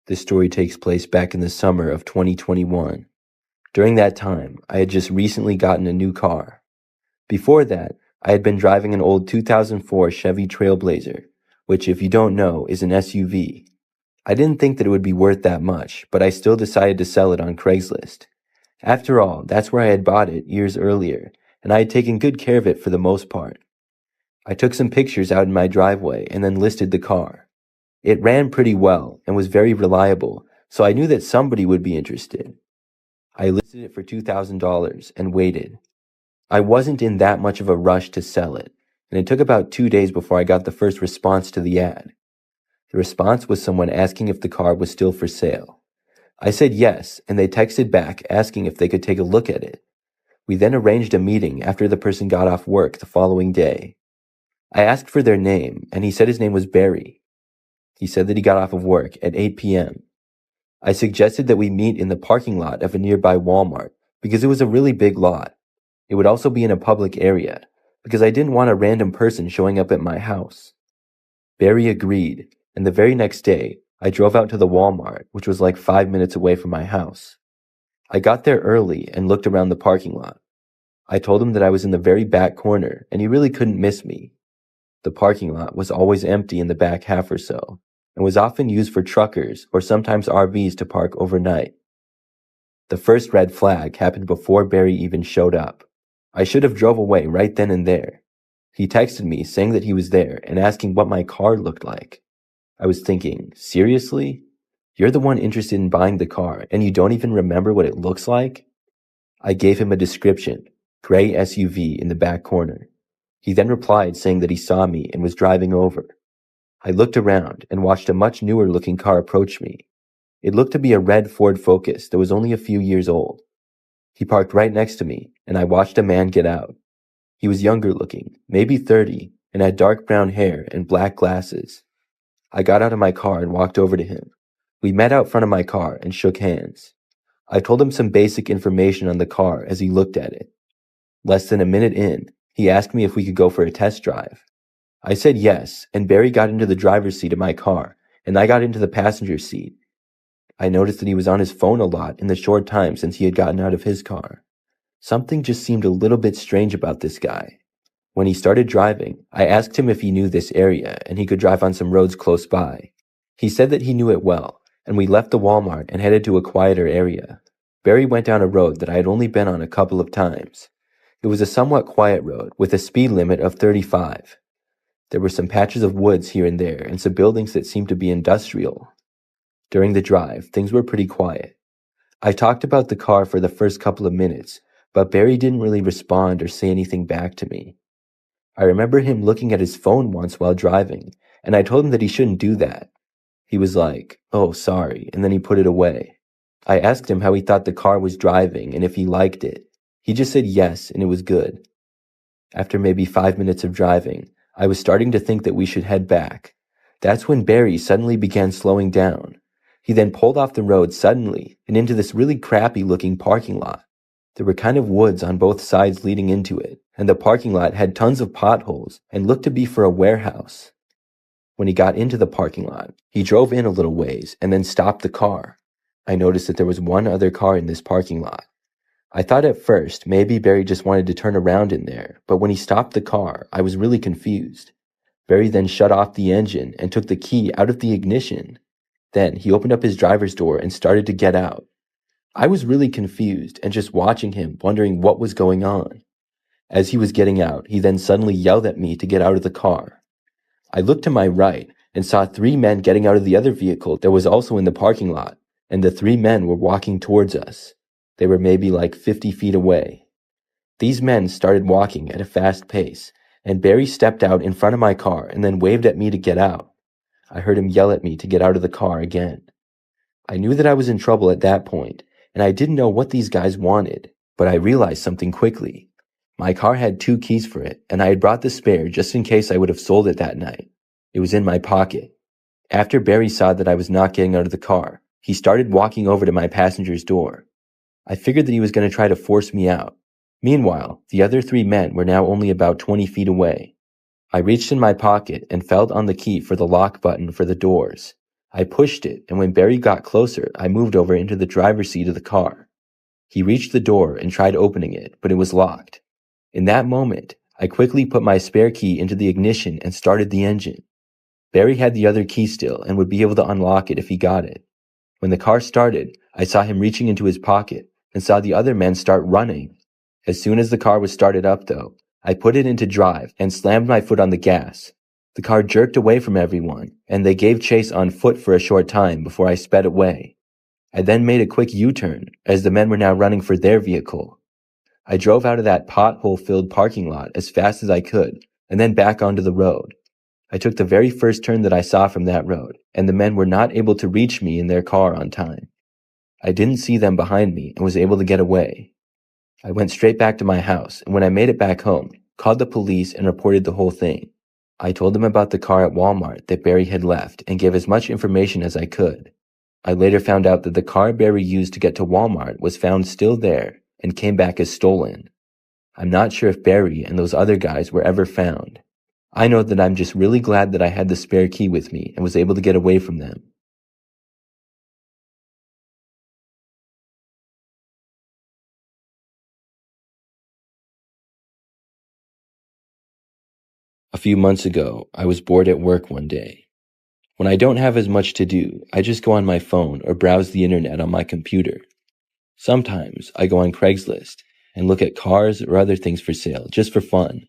This story takes place back in the summer of 2021. During that time, I had just recently gotten a new car. Before that, I had been driving an old 2004 Chevy Trailblazer, which, if you don't know, is an SUV. I didn't think that it would be worth that much, but I still decided to sell it on Craigslist. After all, that's where I had bought it years earlier, and I had taken good care of it for the most part. I took some pictures out in my driveway and then listed the car. It ran pretty well and was very reliable, so I knew that somebody would be interested. I listed it for $2,000 and waited. I wasn't in that much of a rush to sell it, and it took about 2 days before I got the first response to the ad. The response was someone asking if the car was still for sale. I said yes, and they texted back asking if they could take a look at it. We then arranged a meeting after the person got off work the following day. I asked for their name, and he said his name was Barry. He said that he got off of work at 8 p.m. I suggested that we meet in the parking lot of a nearby Walmart because it was a really big lot. It would also be in a public area because I didn't want a random person showing up at my house. Barry agreed, and the very next day, I drove out to the Walmart, which was like 5 minutes away from my house. I got there early and looked around the parking lot. I told him that I was in the very back corner and he really couldn't miss me. The parking lot was always empty in the back half or so, and was often used for truckers or sometimes RVs to park overnight. The first red flag happened before Barry even showed up. I should have drove away right then and there. He texted me saying that he was there and asking what my car looked like. I was thinking, seriously? You're the one interested in buying the car and you don't even remember what it looks like? I gave him a description, gray SUV in the back corner. He then replied saying that he saw me and was driving over. I looked around and watched a much newer looking car approach me. It looked to be a red Ford Focus that was only a few years old. He parked right next to me and I watched a man get out. He was younger looking, maybe 30, and had dark brown hair and black glasses. I got out of my car and walked over to him. We met out front of my car and shook hands. I told him some basic information on the car as he looked at it. Less than a minute in, he asked me if we could go for a test drive. I said yes, and Barry got into the driver's seat of my car, and I got into the passenger seat. I noticed that he was on his phone a lot in the short time since he had gotten out of his car. Something just seemed a little bit strange about this guy. When he started driving, I asked him if he knew this area and he could drive on some roads close by. He said that he knew it well, and we left the Walmart and headed to a quieter area. Barry went down a road that I had only been on a couple of times. It was a somewhat quiet road with a speed limit of 35. There were some patches of woods here and there and some buildings that seemed to be industrial. During the drive, things were pretty quiet. I talked about the car for the first couple of minutes, but Barry didn't really respond or say anything back to me. I remember him looking at his phone once while driving, and I told him that he shouldn't do that. He was like, "Oh, sorry," and then he put it away. I asked him how he thought the car was driving and if he liked it. He just said yes, and it was good. After maybe 5 minutes of driving, I was starting to think that we should head back. That's when Barry suddenly began slowing down. He then pulled off the road suddenly and into this really crappy-looking parking lot. There were kind of woods on both sides leading into it, and the parking lot had tons of potholes and looked to be for a warehouse. When he got into the parking lot, he drove in a little ways and then stopped the car. I noticed that there was one other car in this parking lot. I thought at first maybe Barry just wanted to turn around in there, but when he stopped the car, I was really confused. Barry then shut off the engine and took the key out of the ignition. Then he opened up his driver's door and started to get out. I was really confused and just watching him, wondering what was going on. As he was getting out, he then suddenly yelled at me to get out of the car. I looked to my right and saw 3 men getting out of the other vehicle that was also in the parking lot, and the 3 men were walking towards us. They were maybe like 50 feet away. These men started walking at a fast pace, and Barry stepped out in front of my car and then waved at me to get out. I heard him yell at me to get out of the car again. I knew that I was in trouble at that point, and I didn't know what these guys wanted, but I realized something quickly. My car had 2 keys for it, and I had brought the spare just in case I would have sold it that night. It was in my pocket. After Barry saw that I was not getting out of the car, he started walking over to my passenger's door. I figured that he was going to try to force me out. Meanwhile, the other 3 men were now only about 20 feet away. I reached in my pocket and felt on the key for the lock button for the doors. I pushed it, and when Barry got closer, I moved over into the driver's seat of the car. He reached the door and tried opening it, but it was locked. In that moment, I quickly put my spare key into the ignition and started the engine. Barry had the other key still and would be able to unlock it if he got it. When the car started, I saw him reaching into his pocket and saw the other men start running. As soon as the car was started up, though, I put it into drive and slammed my foot on the gas. The car jerked away from everyone, and they gave chase on foot for a short time before I sped away. I then made a quick U-turn, as the men were now running for their vehicle. I drove out of that pothole-filled parking lot as fast as I could, and then back onto the road. I took the very first turn that I saw from that road, and the men were not able to reach me in their car on time. I didn't see them behind me and was able to get away. I went straight back to my house, and when I made it back home, called the police and reported the whole thing. I told them about the car at Walmart that Barry had left and gave as much information as I could. I later found out that the car Barry used to get to Walmart was found still there and came back as stolen. I'm not sure if Barry and those other guys were ever found. I know that I'm just really glad that I had the spare key with me and was able to get away from them. A few months ago, I was bored at work one day. When I don't have as much to do, I just go on my phone or browse the internet on my computer. Sometimes I go on Craigslist and look at cars or other things for sale just for fun.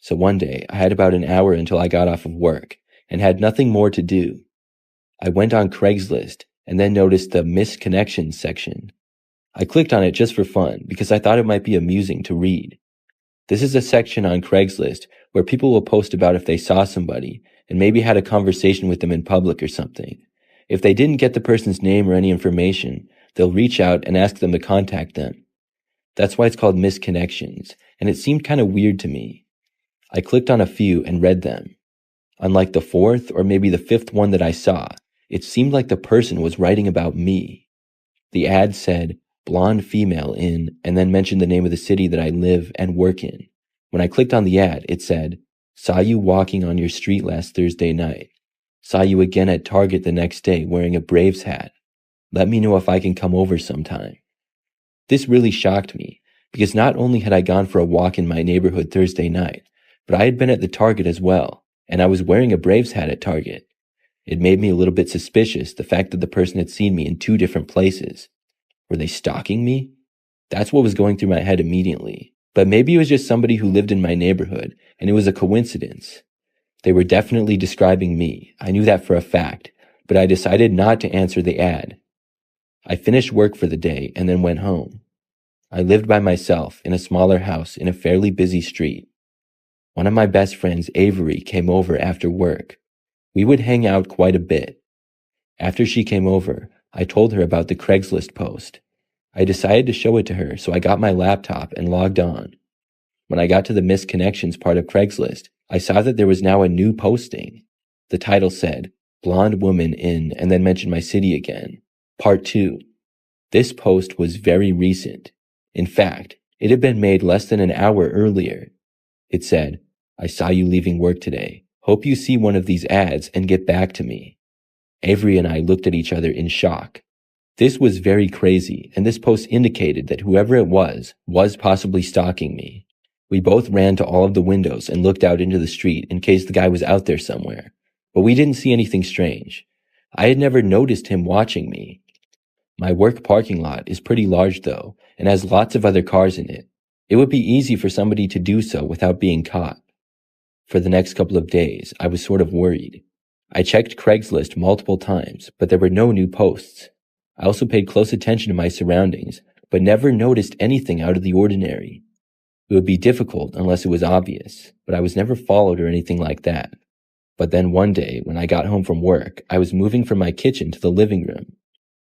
So one day, I had about an hour until I got off of work and had nothing more to do. I went on Craigslist and then noticed the Missed Connections section. I clicked on it just for fun because I thought it might be amusing to read. This is a section on Craigslist where people will post about if they saw somebody and maybe had a conversation with them in public or something. If they didn't get the person's name or any information, they'll reach out and ask them to contact them. That's why it's called Missed Connections, and it seemed kind of weird to me. I clicked on a few and read them. Unlike the fourth or maybe the fifth one that I saw, it seemed like the person was writing about me. The ad said, blonde female in, and then mentioned the name of the city that I live and work in. When I clicked on the ad, it said, saw you walking on your street last Thursday night. Saw you again at Target the next day wearing a Braves hat. Let me know if I can come over sometime. This really shocked me, because not only had I gone for a walk in my neighborhood Thursday night, but I had been at the Target as well, and I was wearing a Braves hat at Target. It made me a little bit suspicious, the fact that the person had seen me in two different places. Were they stalking me? That's what was going through my head immediately. But maybe it was just somebody who lived in my neighborhood, and it was a coincidence. They were definitely describing me. I knew that for a fact, but I decided not to answer the ad. I finished work for the day and then went home. I lived by myself in a smaller house in a fairly busy street. One of my best friends, Avery, came over after work. We would hang out quite a bit. After she came over, I told her about the Craigslist post. I decided to show it to her, so I got my laptop and logged on. When I got to the Missed Connections part of Craigslist, I saw that there was now a new posting. The title said, Blonde Woman in, and then mentioned my city again. Part 2. This post was very recent. In fact, it had been made less than an hour earlier. It said, I saw you leaving work today. Hope you see one of these ads and get back to me. Avery and I looked at each other in shock. This was very crazy, and this post indicated that whoever it was possibly stalking me. We both ran to all of the windows and looked out into the street in case the guy was out there somewhere, but we didn't see anything strange. I had never noticed him watching me. My work parking lot is pretty large though, and has lots of other cars in it. It would be easy for somebody to do so without being caught. For the next couple of days, I was sort of worried. I checked Craigslist multiple times, but there were no new posts. I also paid close attention to my surroundings, but never noticed anything out of the ordinary. It would be difficult unless it was obvious, but I was never followed or anything like that. But then one day, when I got home from work, I was moving from my kitchen to the living room.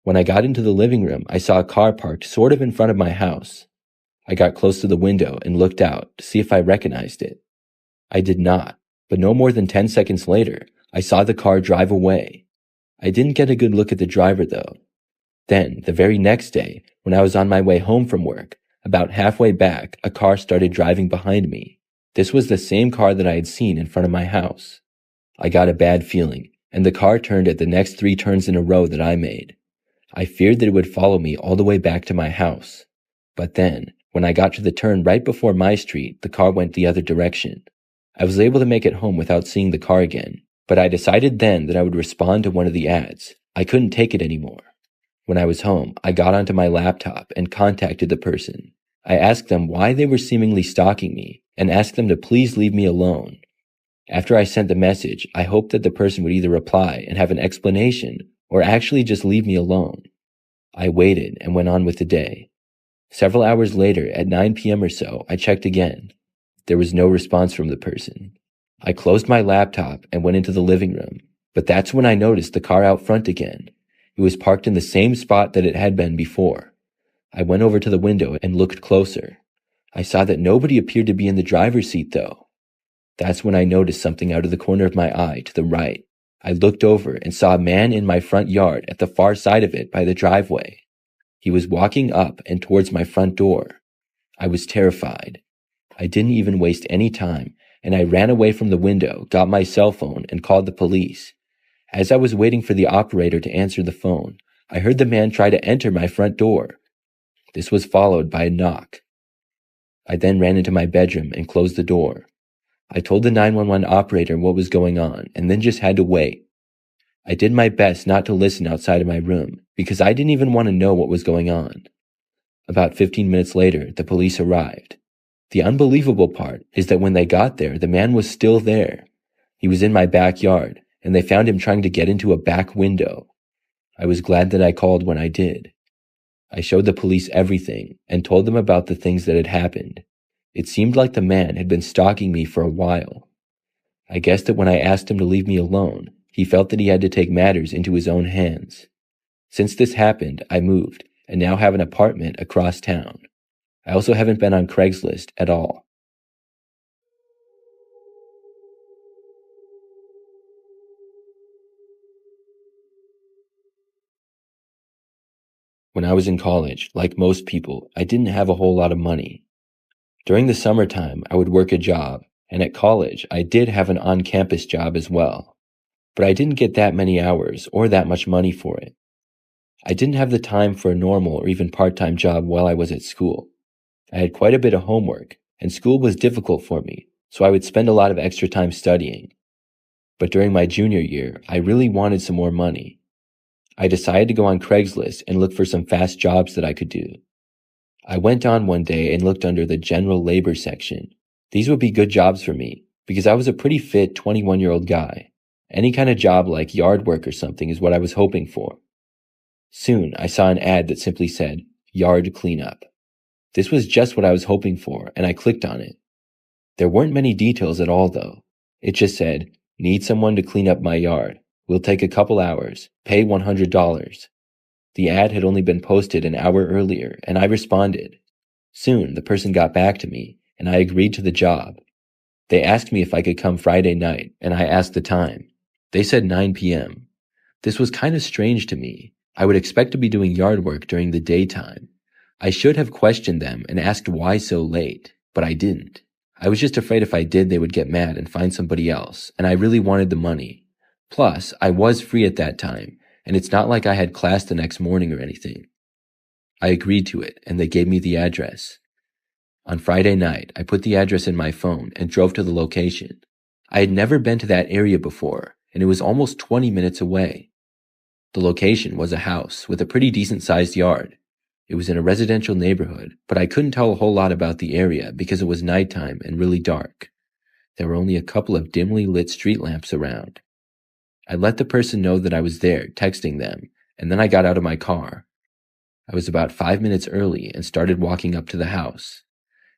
When I got into the living room, I saw a car parked sort of in front of my house. I got close to the window and looked out to see if I recognized it. I did not, but no more than 10 seconds later, I saw the car drive away. I didn't get a good look at the driver though. Then, the very next day, when I was on my way home from work, about halfway back, a car started driving behind me. This was the same car that I had seen in front of my house. I got a bad feeling, and the car turned at the next 3 turns in a row that I made. I feared that it would follow me all the way back to my house. But then, when I got to the turn right before my street, the car went the other direction. I was able to make it home without seeing the car again, but I decided then that I would respond to one of the ads. I couldn't take it anymore. When I was home, I got onto my laptop and contacted the person. I asked them why they were seemingly stalking me and asked them to please leave me alone. After I sent the message, I hoped that the person would either reply and have an explanation or actually just leave me alone. I waited and went on with the day. Several hours later, at 9 p.m. or so, I checked again. There was no response from the person. I closed my laptop and went into the living room, but that's when I noticed the car out front again. It was parked in the same spot that it had been before. I went over to the window and looked closer. I saw that nobody appeared to be in the driver's seat though. That's when I noticed something out of the corner of my eye to the right. I looked over and saw a man in my front yard at the far side of it by the driveway. He was walking up and towards my front door. I was terrified. I didn't even waste any time, and I ran away from the window, got my cell phone, and called the police. As I was waiting for the operator to answer the phone, I heard the man try to enter my front door. This was followed by a knock. I then ran into my bedroom and closed the door. I told the 911 operator what was going on and then just had to wait. I did my best not to listen outside of my room because I didn't even want to know what was going on. About 15 minutes later, the police arrived. The unbelievable part is that when they got there, the man was still there. He was in my backyard, and they found him trying to get into a back window. I was glad that I called when I did. I showed the police everything and told them about the things that had happened. It seemed like the man had been stalking me for a while. I guess that when I asked him to leave me alone, he felt that he had to take matters into his own hands. Since this happened, I moved and now have an apartment across town. I also haven't been on Craigslist at all. When I was in college, like most people, I didn't have a whole lot of money. During the summertime, I would work a job, and at college, I did have an on-campus job as well. But I didn't get that many hours or that much money for it. I didn't have the time for a normal or even part-time job while I was at school. I had quite a bit of homework, and school was difficult for me, so I would spend a lot of extra time studying. But during my junior year, I really wanted some more money. I decided to go on Craigslist and look for some fast jobs that I could do. I went on one day and looked under the general labor section. These would be good jobs for me, because I was a pretty fit 21-year-old guy. Any kind of job like yard work or something is what I was hoping for. Soon, I saw an ad that simply said, yard cleanup. This was just what I was hoping for, and I clicked on it. There weren't many details at all, though. It just said, need someone to clean up my yard. Will take a couple hours. Pay $100. The ad had only been posted an hour earlier, and I responded. Soon, the person got back to me, and I agreed to the job. They asked me if I could come Friday night, and I asked the time. They said 9 p.m. This was kind of strange to me. I would expect to be doing yard work during the daytime. I should have questioned them and asked why so late, but I didn't. I was just afraid if I did, they would get mad and find somebody else, and I really wanted the money. Plus, I was free at that time, and it's not like I had class the next morning or anything. I agreed to it, and they gave me the address. On Friday night, I put the address in my phone and drove to the location. I had never been to that area before, and it was almost 20 minutes away. The location was a house with a pretty decent-sized yard. It was in a residential neighborhood, but I couldn't tell a whole lot about the area because it was nighttime and really dark. There were only a couple of dimly lit street lamps around. I let the person know that I was there, texting them, and then I got out of my car. I was about 5 minutes early and started walking up to the house.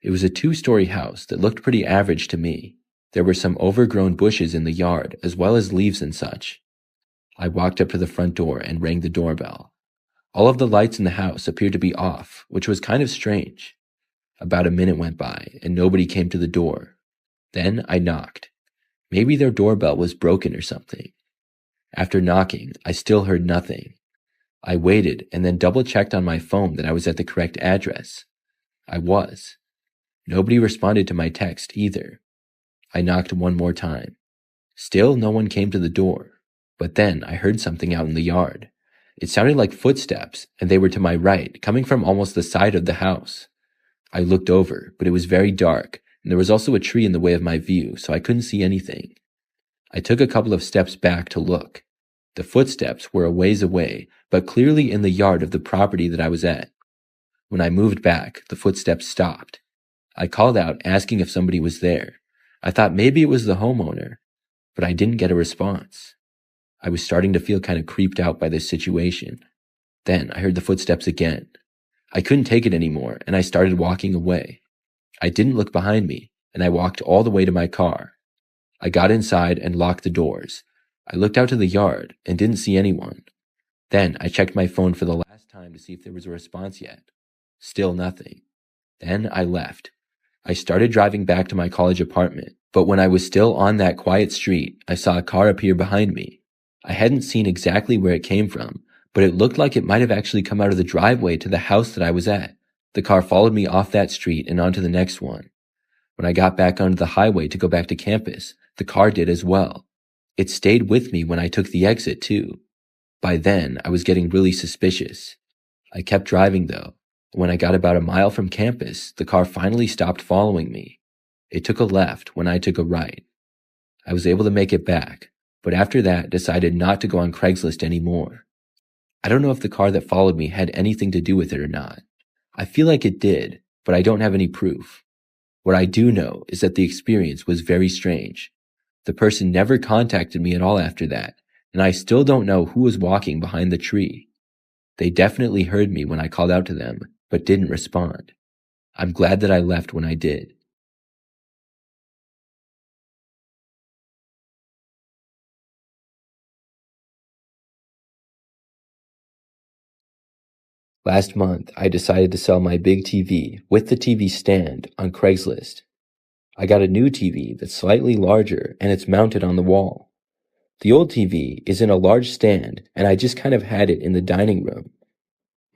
It was a 2-story house that looked pretty average to me. There were some overgrown bushes in the yard, as well as leaves and such. I walked up to the front door and rang the doorbell. All of the lights in the house appeared to be off, which was kind of strange. About a minute went by, and nobody came to the door. Then I knocked. Maybe their doorbell was broken or something. After knocking, I still heard nothing. I waited and then double-checked on my phone that I was at the correct address. I was. Nobody responded to my text either. I knocked one more time. Still no one came to the door. But then I heard something out in the yard. It sounded like footsteps, and they were to my right, coming from almost the side of the house. I looked over, but it was very dark, and there was also a tree in the way of my view, so I couldn't see anything. I took a couple of steps back to look. The footsteps were a ways away, but clearly in the yard of the property that I was at. When I moved back, the footsteps stopped. I called out, asking if somebody was there. I thought maybe it was the homeowner, but I didn't get a response. I was starting to feel kind of creeped out by this situation. Then I heard the footsteps again. I couldn't take it anymore, and I started walking away. I didn't look behind me, and I walked all the way to my car. I got inside and locked the doors. I looked out to the yard and didn't see anyone. Then I checked my phone for the last time to see if there was a response yet. Still nothing. Then I left. I started driving back to my college apartment, but when I was still on that quiet street, I saw a car appear behind me. I hadn't seen exactly where it came from, but it looked like it might have actually come out of the driveway to the house that I was at. The car followed me off that street and onto the next one. When I got back onto the highway to go back to campus, the car did as well. It stayed with me when I took the exit too. By then, I was getting really suspicious. I kept driving though. When I got about a mile from campus, the car finally stopped following me. It took a left when I took a right. I was able to make it back, but after that decided not to go on Craigslist anymore. I don't know if the car that followed me had anything to do with it or not. I feel like it did, but I don't have any proof. What I do know is that the experience was very strange. The person never contacted me at all after that, and I still don't know who was walking behind the tree. They definitely heard me when I called out to them, but didn't respond. I'm glad that I left when I did. Last month, I decided to sell my big TV with the TV stand on Craigslist. I got a new TV that's slightly larger and it's mounted on the wall. The old TV is in a large stand and I just kind of had it in the dining room.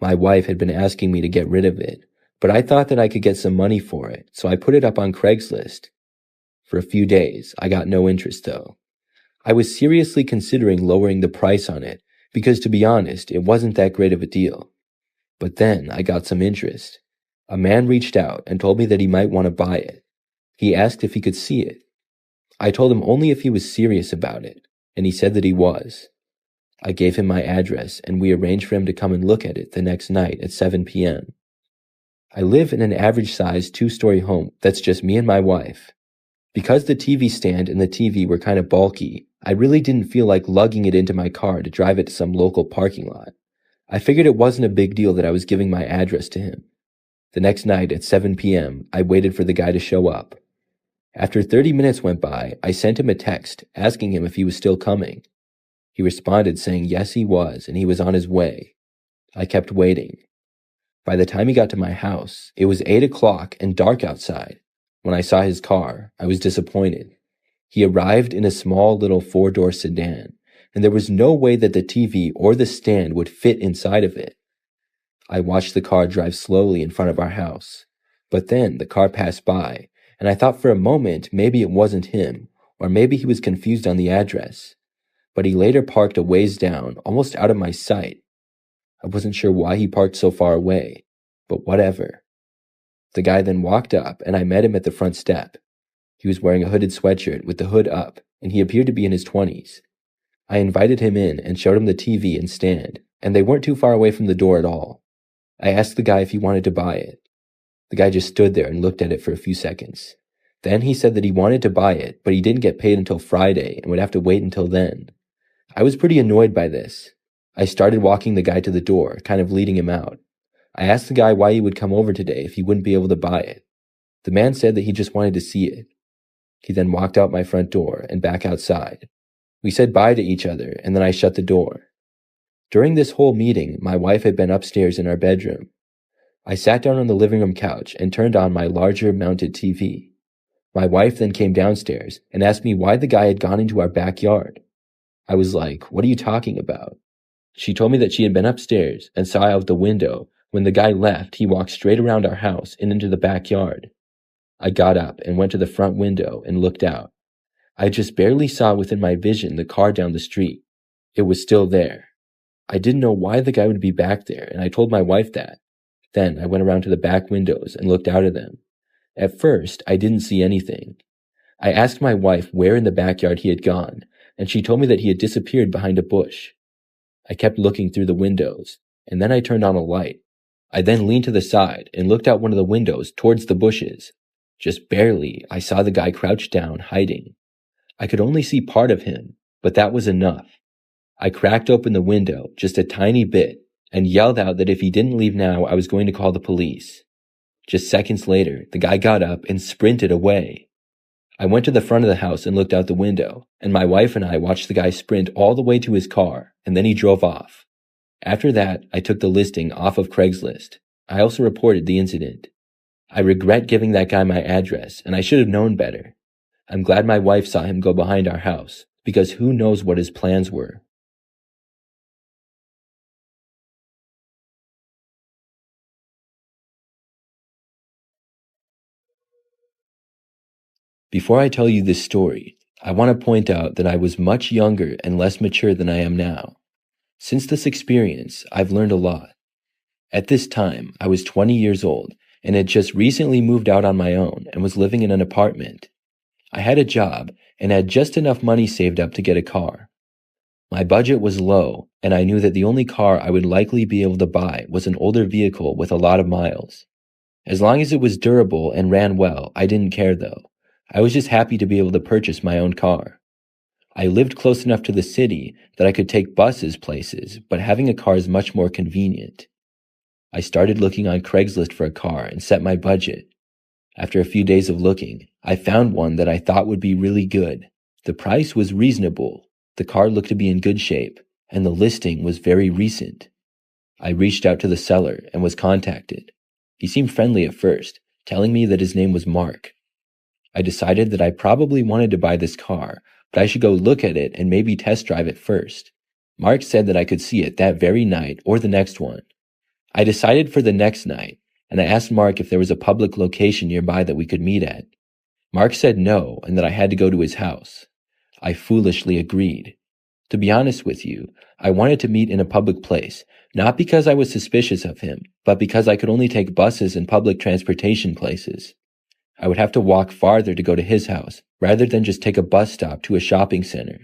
My wife had been asking me to get rid of it, but I thought that I could get some money for it, so I put it up on Craigslist. For a few days, I got no interest though. I was seriously considering lowering the price on it because, to be honest, it wasn't that great of a deal. But then I got some interest. A man reached out and told me that he might want to buy it. He asked if he could see it. I told him only if he was serious about it, and he said that he was. I gave him my address and we arranged for him to come and look at it the next night at 7 p.m. I live in an average-sized 2-story home that's just me and my wife. Because the TV stand and the TV were kind of bulky, I really didn't feel like lugging it into my car to drive it to some local parking lot. I figured it wasn't a big deal that I was giving my address to him. The next night at 7 p.m., I waited for the guy to show up. After 30 minutes went by, I sent him a text asking him if he was still coming. He responded saying yes he was and he was on his way. I kept waiting. By the time he got to my house, it was 8 o'clock and dark outside. When I saw his car, I was disappointed. He arrived in a small little 4-door sedan, and there was no way that the TV or the stand would fit inside of it. I watched the car drive slowly in front of our house, but then the car passed by, and I thought for a moment maybe it wasn't him, or maybe he was confused on the address. But he later parked a ways down, almost out of my sight. I wasn't sure why he parked so far away, but whatever. The guy then walked up, and I met him at the front step. He was wearing a hooded sweatshirt with the hood up, and he appeared to be in his 20s. I invited him in and showed him the TV and stand, and they weren't too far away from the door at all. I asked the guy if he wanted to buy it. The guy just stood there and looked at it for a few seconds. Then he said that he wanted to buy it, but he didn't get paid until Friday and would have to wait until then. I was pretty annoyed by this. I started walking the guy to the door, kind of leading him out. I asked the guy why he would come over today if he wouldn't be able to buy it. The man said that he just wanted to see it. He then walked out my front door and back outside. We said bye to each other, and then I shut the door. During this whole meeting, my wife had been upstairs in our bedroom. I sat down on the living room couch and turned on my larger mounted TV. My wife then came downstairs and asked me why the guy had gone into our backyard. I was like, "What are you talking about?" She told me that she had been upstairs and saw out the window. When the guy left, he walked straight around our house and into the backyard. I got up and went to the front window and looked out. I just barely saw within my vision the car down the street. It was still there. I didn't know why the guy would be back there, and I told my wife that. Then I went around to the back windows and looked out of them. At first, I didn't see anything. I asked my wife where in the backyard he had gone, and she told me that he had disappeared behind a bush. I kept looking through the windows, and then I turned on a light. I then leaned to the side and looked out one of the windows towards the bushes. Just barely, I saw the guy crouched down, hiding. I could only see part of him, but that was enough. I cracked open the window just a tiny bit and yelled out that if he didn't leave now, I was going to call the police. Just seconds later, the guy got up and sprinted away. I went to the front of the house and looked out the window, and my wife and I watched the guy sprint all the way to his car, and then he drove off. After that, I took the listing off of Craigslist. I also reported the incident. I regret giving that guy my address, and I should have known better. I'm glad my wife saw him go behind our house, because who knows what his plans were. Before I tell you this story, I want to point out that I was much younger and less mature than I am now. Since this experience, I've learned a lot. At this time, I was 20 years old and had just recently moved out on my own and was living in an apartment. I had a job and had just enough money saved up to get a car. My budget was low, and I knew that the only car I would likely be able to buy was an older vehicle with a lot of miles. As long as it was durable and ran well, I didn't care though. I was just happy to be able to purchase my own car. I lived close enough to the city that I could take buses places, but having a car is much more convenient. I started looking on Craigslist for a car and set my budget. After a few days of looking, I found one that I thought would be really good. The price was reasonable, the car looked to be in good shape, and the listing was very recent. I reached out to the seller and was contacted. He seemed friendly at first, telling me that his name was Mark. I decided that I probably wanted to buy this car, but I should go look at it and maybe test drive it first. Mark said that I could see it that very night or the next one. I decided for the next night, and I asked Mark if there was a public location nearby that we could meet at. Mark said no, and that I had to go to his house. I foolishly agreed. To be honest with you, I wanted to meet in a public place, not because I was suspicious of him, but because I could only take buses and public transportation places. I would have to walk farther to go to his house, rather than just take a bus stop to a shopping center.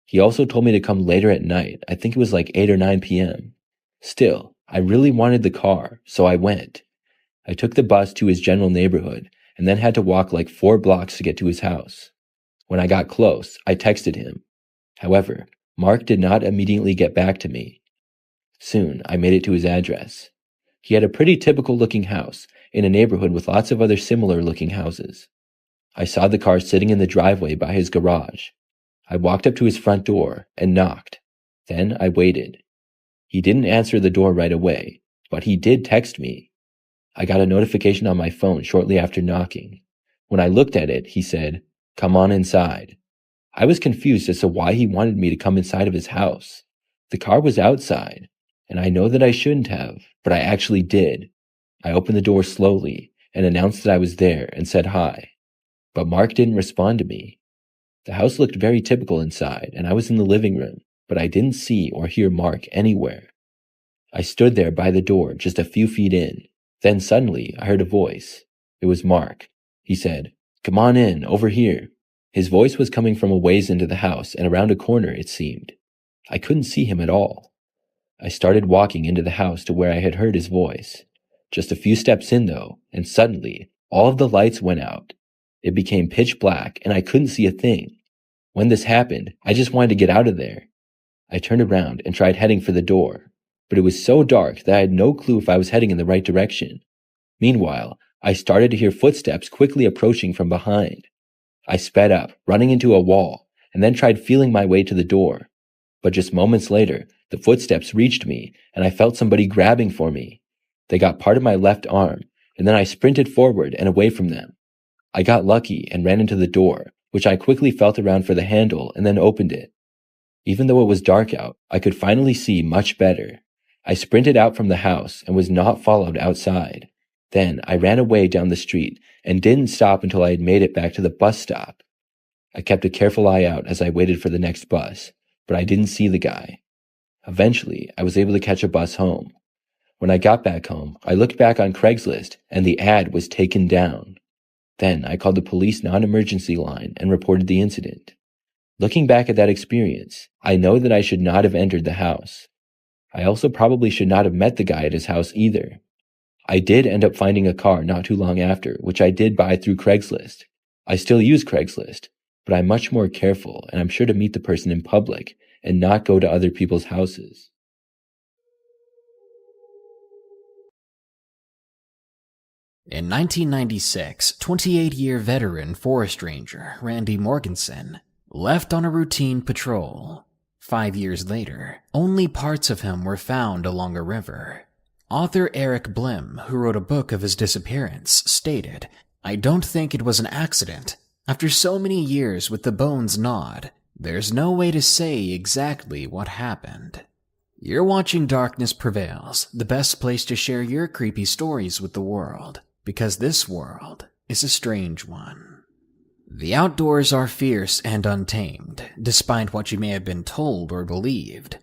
He also told me to come later at night. I think it was like 8 or 9 p.m. Still, I really wanted the car, so I went. I took the bus to his general neighborhood, and then had to walk like 4 blocks to get to his house. When I got close, I texted him. However, Mark did not immediately get back to me. Soon, I made it to his address. He had a pretty typical-looking house, in a neighborhood with lots of other similar-looking houses. I saw the car sitting in the driveway by his garage. I walked up to his front door and knocked. Then I waited. He didn't answer the door right away, but he did text me. I got a notification on my phone shortly after knocking. When I looked at it, he said, "Come on inside." I was confused as to why he wanted me to come inside of his house. The car was outside, and I know that I shouldn't have, but I actually did. I opened the door slowly and announced that I was there and said hi. But Mark didn't respond to me. The house looked very typical inside, and I was in the living room, but I didn't see or hear Mark anywhere. I stood there by the door just a few feet in. Then suddenly I heard a voice. It was Mark. He said, "Come on in, over here." His voice was coming from a ways into the house and around a corner, it seemed. I couldn't see him at all. I started walking into the house to where I had heard his voice. Just a few steps in, though, and suddenly, all of the lights went out. It became pitch black, and I couldn't see a thing. When this happened, I just wanted to get out of there. I turned around and tried heading for the door, but it was so dark that I had no clue if I was heading in the right direction. Meanwhile, I started to hear footsteps quickly approaching from behind. I sped up, running into a wall, and then tried feeling my way to the door. But just moments later, the footsteps reached me, and I felt somebody grabbing for me. They got part of my left arm, and then I sprinted forward and away from them. I got lucky and ran into the door, which I quickly felt around for the handle and then opened it. Even though it was dark out, I could finally see much better. I sprinted out from the house and was not followed outside. Then I ran away down the street and didn't stop until I had made it back to the bus stop. I kept a careful eye out as I waited for the next bus, but I didn't see the guy. Eventually, I was able to catch a bus home. When I got back home, I looked back on Craigslist and the ad was taken down. Then I called the police non-emergency line and reported the incident. Looking back at that experience, I know that I should not have entered the house. I also probably should not have met the guy at his house either. I did end up finding a car not too long after, which I did buy through Craigslist. I still use Craigslist, but I'm much more careful and I'm sure to meet the person in public and not go to other people's houses. In 1996, 28-year veteran forest ranger Randy Morganson left on a routine patrol. 5 years later, only parts of him were found along a river. Author Eric Blim, who wrote a book of his disappearance, stated, "I don't think it was an accident. After so many years with the bones gnawed, there's no way to say exactly what happened." You're watching Darkness Prevails, the best place to share your creepy stories with the world, because this world is a strange one. The outdoors are fierce and untamed, despite what you may have been told or believed.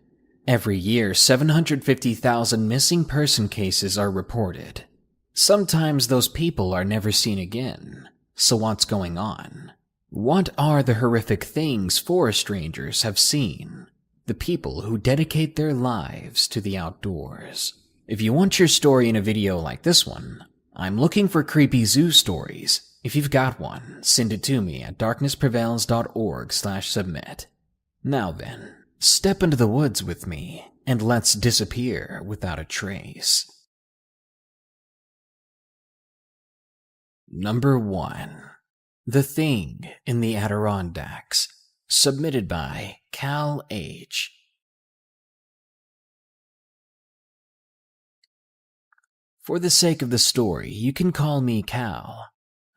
Every year, 750,000 missing person cases are reported. Sometimes those people are never seen again. So what's going on? What are the horrific things forest rangers have seen? The people who dedicate their lives to the outdoors. If you want your story in a video like this one, I'm looking for creepy zoo stories. If you've got one, send it to me at darknessprevails.org/submit. Now then, step into the woods with me, and let's disappear without a trace. Number 1. The Thing in the Adirondacks. Submitted by Cal H. For the sake of the story, you can call me Cal.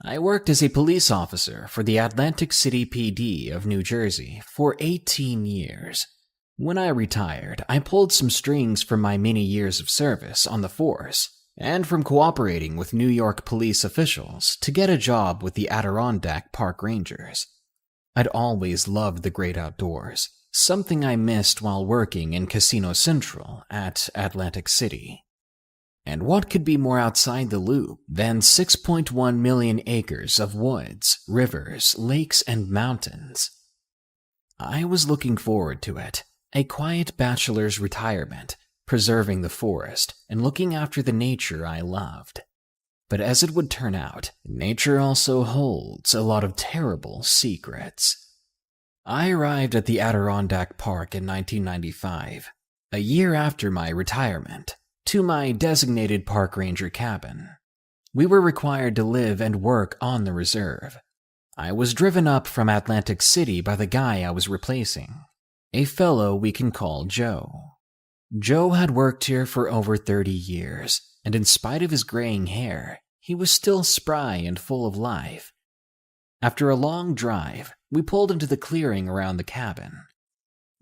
I worked as a police officer for the Atlantic City PD of New Jersey for 18 years. When I retired, I pulled some strings from my many years of service on the force and from cooperating with New York police officials to get a job with the Adirondack Park Rangers. I'd always loved the great outdoors, something I missed while working in Casino Central at Atlantic City. And what could be more outside the loop than 6.1 million acres of woods, rivers, lakes, and mountains? I was looking forward to it, a quiet bachelor's retirement, preserving the forest and looking after the nature I loved. But as it would turn out, nature also holds a lot of terrible secrets. I arrived at the Adirondack Park in 1995, a year after my retirement, to my designated park ranger cabin. We were required to live and work on the reserve. I was driven up from Atlantic City by the guy I was replacing, a fellow we can call Joe. Joe had worked here for over 30 years, and in spite of his graying hair, he was still spry and full of life. After a long drive, we pulled into the clearing around the cabin.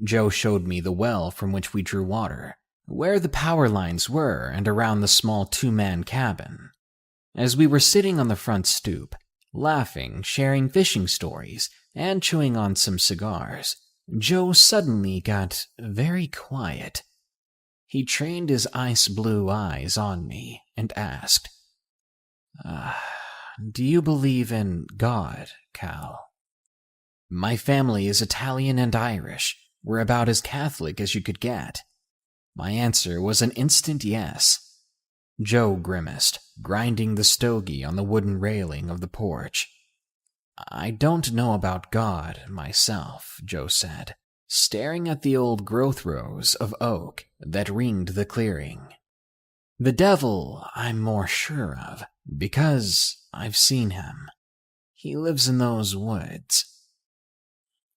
Joe showed me the well from which we drew water, where the power lines were, and around the small two-man cabin. As we were sitting on the front stoop, laughing, sharing fishing stories, and chewing on some cigars, Joe suddenly got very quiet. He trained his ice-blue eyes on me and asked, "Do you believe in God, Cal?" My family is Italian and Irish. We're about as Catholic as you could get. My answer was an instant yes. Joe grimaced, grinding the stogie on the wooden railing of the porch. "I don't know about God myself," Joe said, staring at the old growth rows of oak that ringed the clearing. "The devil I'm more sure of, because I've seen him. He lives in those woods."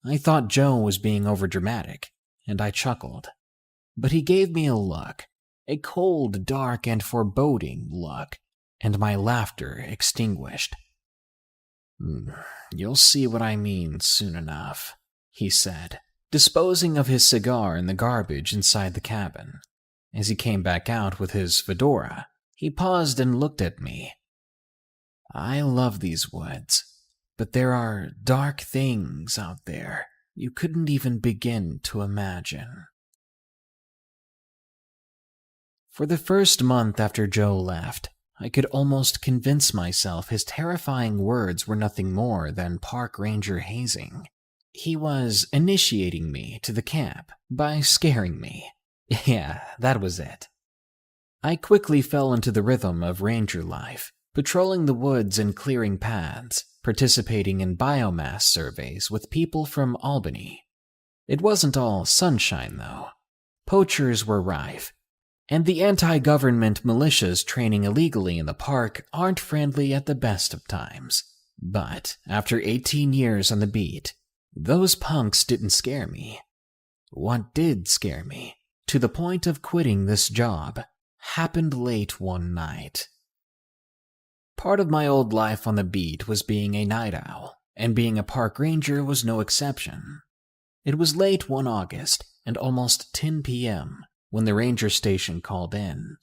I thought Joe was being overdramatic, and I chuckled. But he gave me a look, a cold, dark, and foreboding look, and my laughter extinguished. "You'll see what I mean soon enough," he said, disposing of his cigar in the garbage inside the cabin. As he came back out with his fedora, he paused and looked at me. "I love these woods, but there are dark things out there you couldn't even begin to imagine. For the first month after Joe left, I could almost convince myself his terrifying words were nothing more than park ranger hazing. He was initiating me to the camp by scaring me. Yeah, that was it. I quickly fell into the rhythm of ranger life, patrolling the woods and clearing paths, participating in biomass surveys with people from Albany. It wasn't all sunshine, though. Poachers were rife, and the anti-government militias training illegally in the park aren't friendly at the best of times. But after 18 years on the beat, those punks didn't scare me. What did scare me, to the point of quitting this job, happened late one night. Part of my old life on the beat was being a night owl, and being a park ranger was no exception. It was late one August, and almost 10 p.m., when the ranger station called in.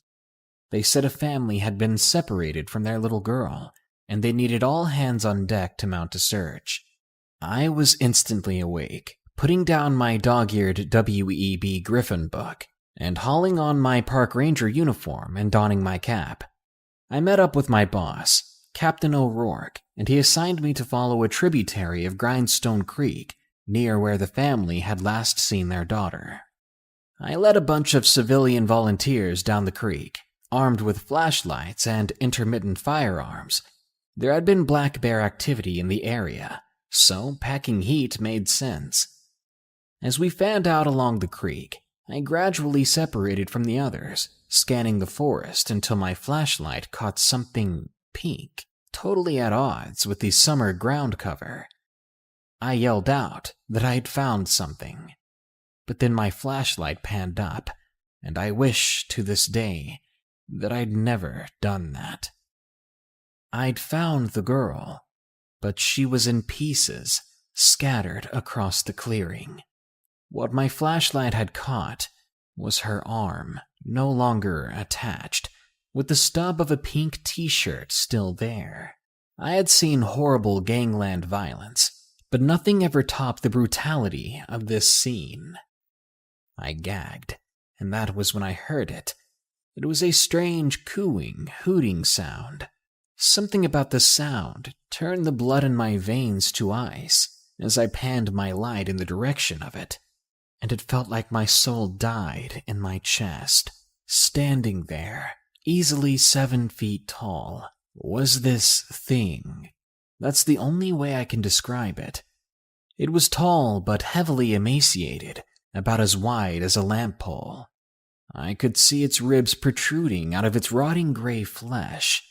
They said a family had been separated from their little girl, and they needed all hands on deck to mount a search. I was instantly awake, putting down my dog-eared W.E.B. Griffin book, and hauling on my park ranger uniform and donning my cap. I met up with my boss, Captain O'Rourke, and he assigned me to follow a tributary of Grindstone Creek, near where the family had last seen their daughter. I led a bunch of civilian volunteers down the creek, armed with flashlights and intermittent firearms. There had been black bear activity in the area, so packing heat made sense. As we fanned out along the creek, I gradually separated from the others, scanning the forest until my flashlight caught something pink, totally at odds with the summer ground cover. I yelled out that I'd found something. But then my flashlight panned up, and I wish to this day that I'd never done that. I'd found the girl, but she was in pieces, scattered across the clearing. What my flashlight had caught was her arm, no longer attached, with the stub of a pink t-shirt still there. I had seen horrible gangland violence, but nothing ever topped the brutality of this scene. I gagged, and that was when I heard it. It was a strange cooing, hooting sound. Something about the sound turned the blood in my veins to ice as I panned my light in the direction of it, and it felt like my soul died in my chest. Standing there, easily 7 feet tall, was this thing. That's the only way I can describe it. It was tall but heavily emaciated, about as wide as a lamp pole. I could see its ribs protruding out of its rotting gray flesh.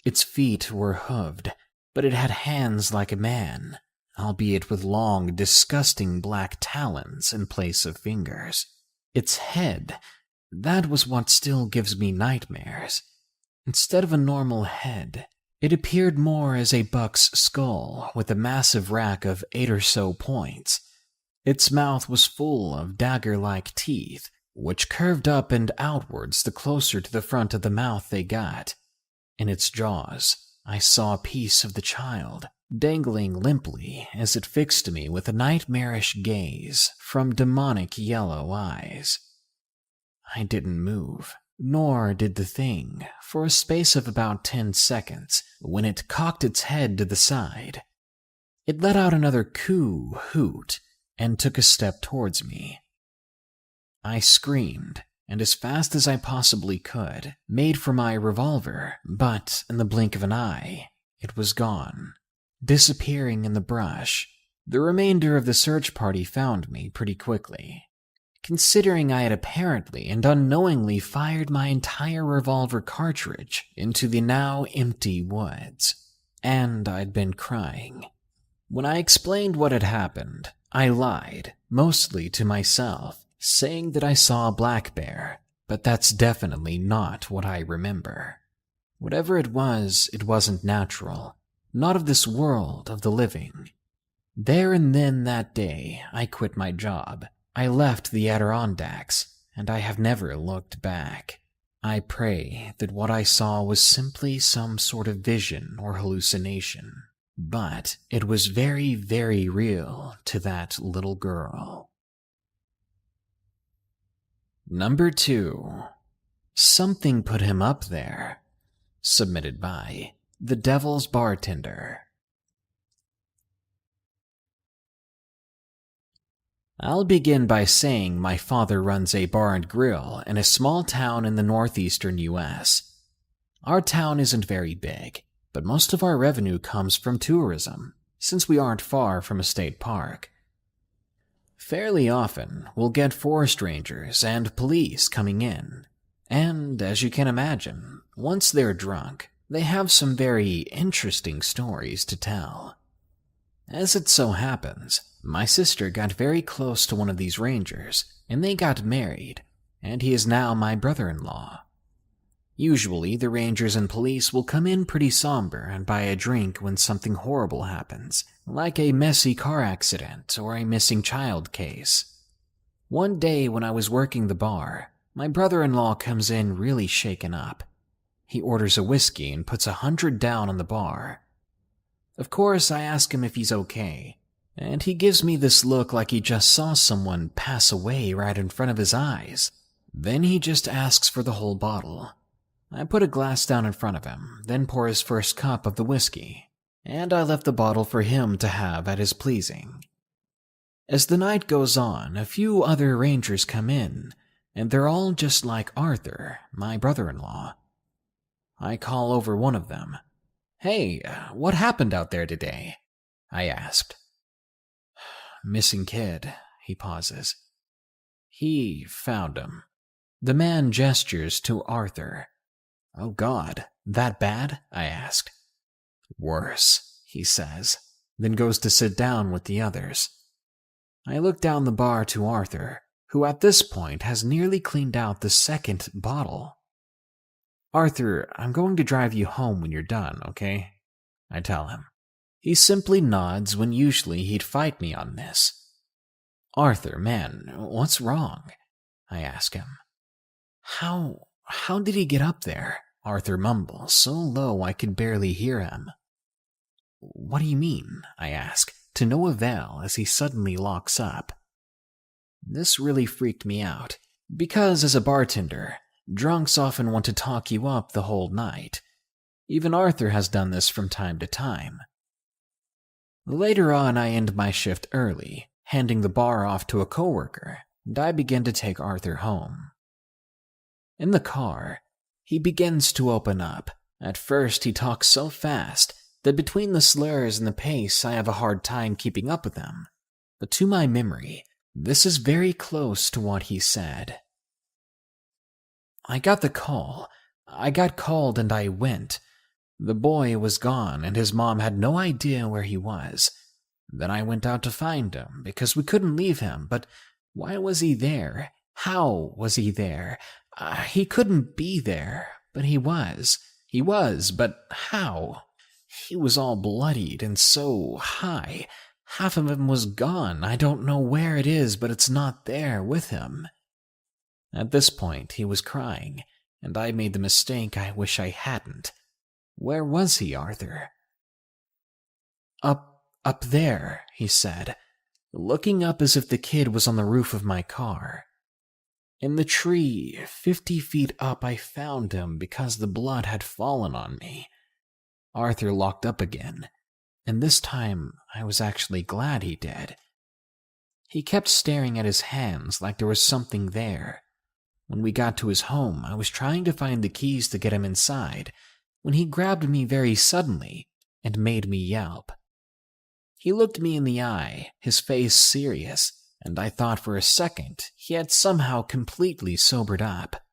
Its feet were hooved, but it had hands like a man, albeit with long, disgusting black talons in place of fingers. Its head, that was what still gives me nightmares. Instead of a normal head, it appeared more as a buck's skull with a massive rack of 8 or so points. Its mouth was full of dagger-like teeth, which curved up and outwards the closer to the front of the mouth they got. In its jaws, I saw a piece of the child, dangling limply as it fixed me with a nightmarish gaze from demonic yellow eyes. I didn't move, nor did the thing, for a space of about 10 seconds, when it cocked its head to the side. It let out another coo hoot, and took a step towards me. I screamed, and as fast as I possibly could, made for my revolver, but in the blink of an eye, it was gone, disappearing in the brush. The remainder of the search party found me pretty quickly, considering I had apparently and unknowingly fired my entire revolver cartridge into the now empty woods, and I'd been crying. When I explained what had happened, I lied, mostly to myself, saying that I saw a black bear, but that's definitely not what I remember. Whatever it wasn't natural, not of this world of the living. There and then that day, I quit my job. I left the Adirondacks, and I have never looked back. I pray that what I saw was simply some sort of vision or hallucination. But it was very, very real to that little girl. Number 2. Something put him up there. Submitted by The Devil's Bartender. I'll begin by saying my father runs a bar and grill in a small town in the northeastern US. Our town isn't very big, but most of our revenue comes from tourism, since we aren't far from a state park. Fairly often, we'll get forest rangers and police coming in, and as you can imagine, once they're drunk, they have some very interesting stories to tell. As it so happens, my sister got very close to one of these rangers, and they got married, and he is now my brother-in-law. Usually, the rangers and police will come in pretty somber and buy a drink when something horrible happens, like a messy car accident or a missing child case. One day when I was working the bar, my brother-in-law comes in really shaken up. He orders a whiskey and puts 100 down on the bar. Of course, I ask him if he's okay, and he gives me this look like he just saw someone pass away right in front of his eyes. Then he just asks for the whole bottle. I put a glass down in front of him, then pour his first cup of the whiskey, and I left the bottle for him to have at his pleasing. As the night goes on, a few other rangers come in, and they're all just like Arthur, my brother-in-law. I call over one of them. "Hey, what happened out there today?" I asked. "Missing kid," he pauses. "He found him." The man gestures to Arthur. "Oh God, that bad?" I asked. "Worse," he says, then goes to sit down with the others. I look down the bar to Arthur, who at this point has nearly cleaned out the second bottle. "Arthur, I'm going to drive you home when you're done, okay?" I tell him. He simply nods when usually he'd fight me on this. "Arthur, man, what's wrong?" I ask him. How did he get up there?" Arthur mumbles so low I could barely hear him. "What do you mean?" I ask, to no avail as he suddenly locks up. This really freaked me out, because as a bartender, drunks often want to talk you up the whole night. Even Arthur has done this from time to time. Later on, I end my shift early, handing the bar off to a coworker, and I begin to take Arthur home. In the car, he begins to open up. At first, he talks so fast that between the slurs and the pace, I have a hard time keeping up with him. But to my memory, this is very close to what he said. "I got the call. I got called and I went. The boy was gone and his mom had no idea where he was. Then I went out to find him because we couldn't leave him, but why was he there? How was he there? He couldn't be there, but he was. He was, but how? He was all bloodied and so high. Half of him was gone. I don't know where it is, but it's not there with him." At this point, he was crying, and I made the mistake I wish I hadn't. "Where was he, Arthur?" Up there," he said, looking up as if the kid was on the roof of my car. "In the tree, 50 feet up, I found him because the blood had fallen on me." Arthur locked up again, and this time I was actually glad he did. He kept staring at his hands like there was something there. When we got to his home, I was trying to find the keys to get him inside, when he grabbed me very suddenly and made me yelp. He looked me in the eye, his face serious, and I thought for a second he had somehow completely sobered up.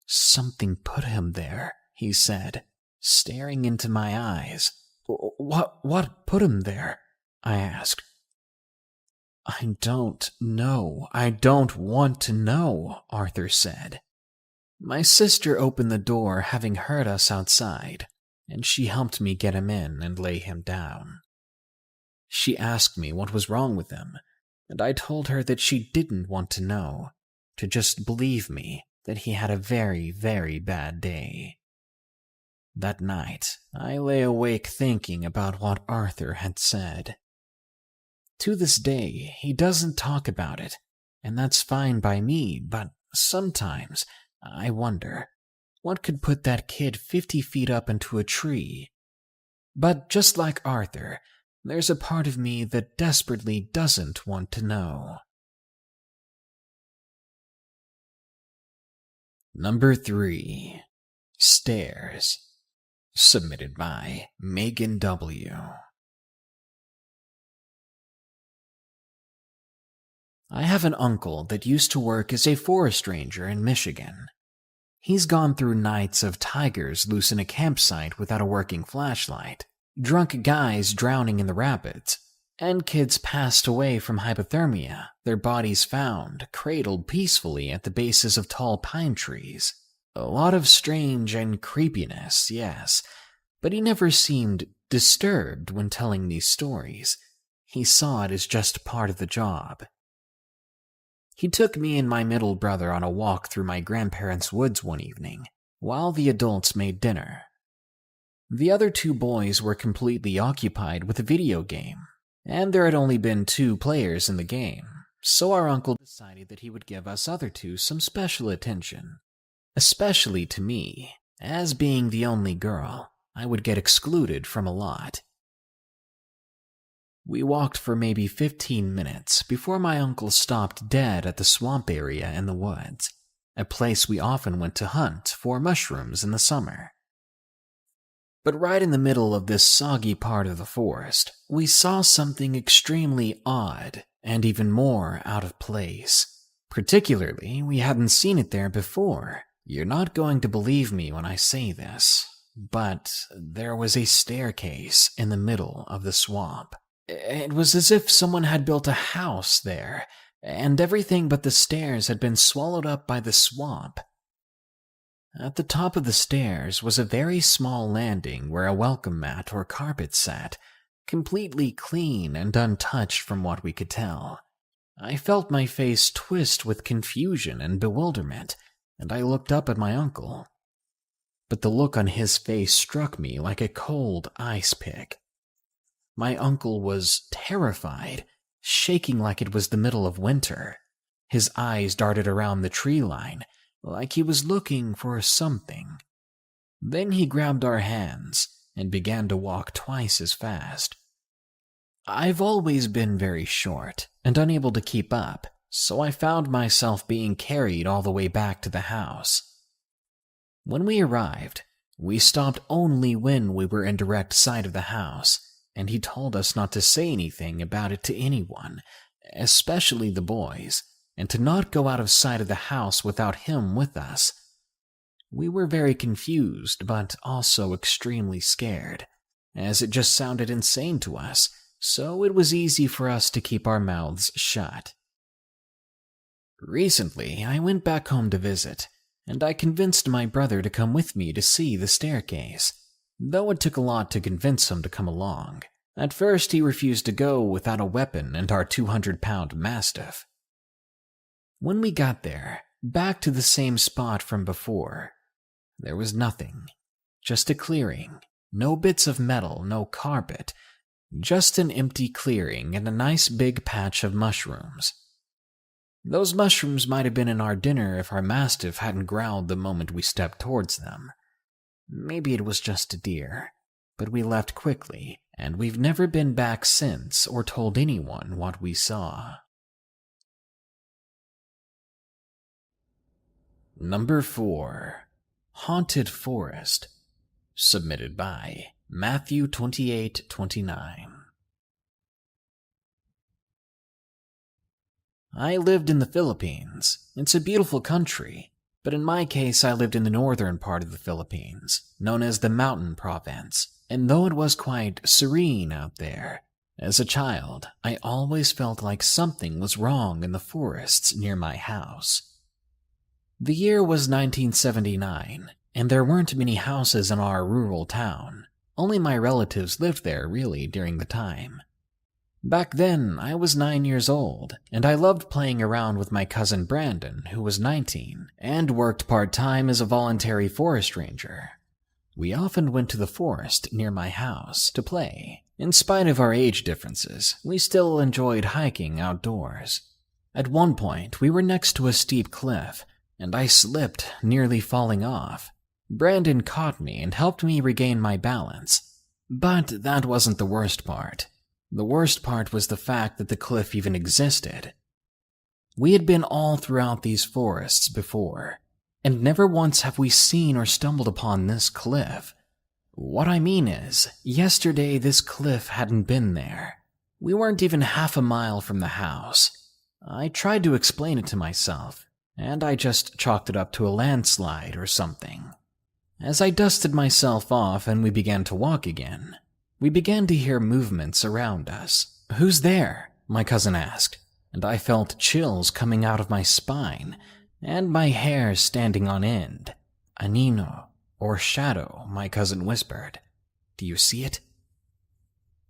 "Something put him there," he said, staring into my eyes. What put him there?" I asked. "I don't know. I don't want to know," Arthur said. My sister opened the door, having heard us outside, and she helped me get him in and lay him down. She asked me what was wrong with him, and I told her that she didn't want to know, to just believe me that he had a very, very bad day. That night, I lay awake thinking about what Arthur had said. To this day, he doesn't talk about it, and that's fine by me, but sometimes I wonder what could put that kid 50 feet up into a tree. But just like Arthur, there's a part of me that desperately doesn't want to know. Number 3. Stairs. Submitted by Megan W. I have an uncle that used to work as a forest ranger in Michigan. He's gone through nights of tigers loose in a campsite without a working flashlight, drunk guys drowning in the rapids, and kids passed away from hypothermia, their bodies found cradled peacefully at the bases of tall pine trees. A lot of strange and creepiness, yes, but he never seemed disturbed when telling these stories. He saw it as just part of the job. He took me and my middle brother on a walk through my grandparents' woods one evening, while the adults made dinner. The other 2 boys were completely occupied with a video game, and there had only been 2 players in the game, so our uncle decided that he would give us other 2 some special attention. Especially to me, as being the only girl, I would get excluded from a lot. We walked for maybe 15 minutes before my uncle stopped dead at the swamp area in the woods, a place we often went to hunt for mushrooms in the summer. But right in the middle of this soggy part of the forest, we saw something extremely odd and even more out of place. Particularly, we hadn't seen it there before. You're not going to believe me when I say this, but there was a staircase in the middle of the swamp. It was as if someone had built a house there, and everything but the stairs had been swallowed up by the swamp. At the top of the stairs was a very small landing where a welcome mat or carpet sat, completely clean and untouched from what we could tell. I felt my face twist with confusion and bewilderment, and I looked up at my uncle. But the look on his face struck me like a cold ice pick. My uncle was terrified, shaking like it was the middle of winter. His eyes darted around the tree line, like he was looking for something. Then he grabbed our hands and began to walk twice as fast. I've always been very short and unable to keep up, so I found myself being carried all the way back to the house. When we arrived, we stopped only when we were in direct sight of the house, and he told us not to say anything about it to anyone, especially the boys, and to not go out of sight of the house without him with us. We were very confused, but also extremely scared, as it just sounded insane to us, so it was easy for us to keep our mouths shut. Recently, I went back home to visit, and I convinced my brother to come with me to see the staircase, though it took a lot to convince him to come along. At first, he refused to go without a weapon and our 200-pound mastiff. When we got there, back to the same spot from before, there was nothing. Just a clearing. No bits of metal, no carpet. Just an empty clearing and a nice big patch of mushrooms. Those mushrooms might have been in our dinner if our mastiff hadn't growled the moment we stepped towards them. Maybe it was just a deer, but we left quickly, and we've never been back since or told anyone what we saw. Number 4. Haunted Forest. Submitted by Matthew 2829. I lived in the Philippines. It's a beautiful country, but in my case I lived in the northern part of the Philippines, known as the Mountain Province, and though it was quite serene out there, as a child I always felt like something was wrong in the forests near my house. The year was 1979, and there weren't many houses in our rural town. Only my relatives lived there really during the time. Back then, I was 9 years old, and I loved playing around with my cousin Brandon, who was 19, and worked part-time as a voluntary forest ranger. We often went to the forest near my house to play. In spite of our age differences, we still enjoyed hiking outdoors. At one point, we were next to a steep cliff, and I slipped, nearly falling off. Brandon caught me and helped me regain my balance. But that wasn't the worst part. The worst part was the fact that the cliff even existed. We had been all throughout these forests before, and never once have we seen or stumbled upon this cliff. What I mean is, yesterday this cliff hadn't been there. We weren't even half a mile from the house. I tried to explain it to myself, and I just chalked it up to a landslide or something. As I dusted myself off and we began to walk again, we began to hear movements around us. "Who's there?" my cousin asked, and I felt chills coming out of my spine and my hair standing on end. "Anino, or shadow," my cousin whispered. "Do you see it?"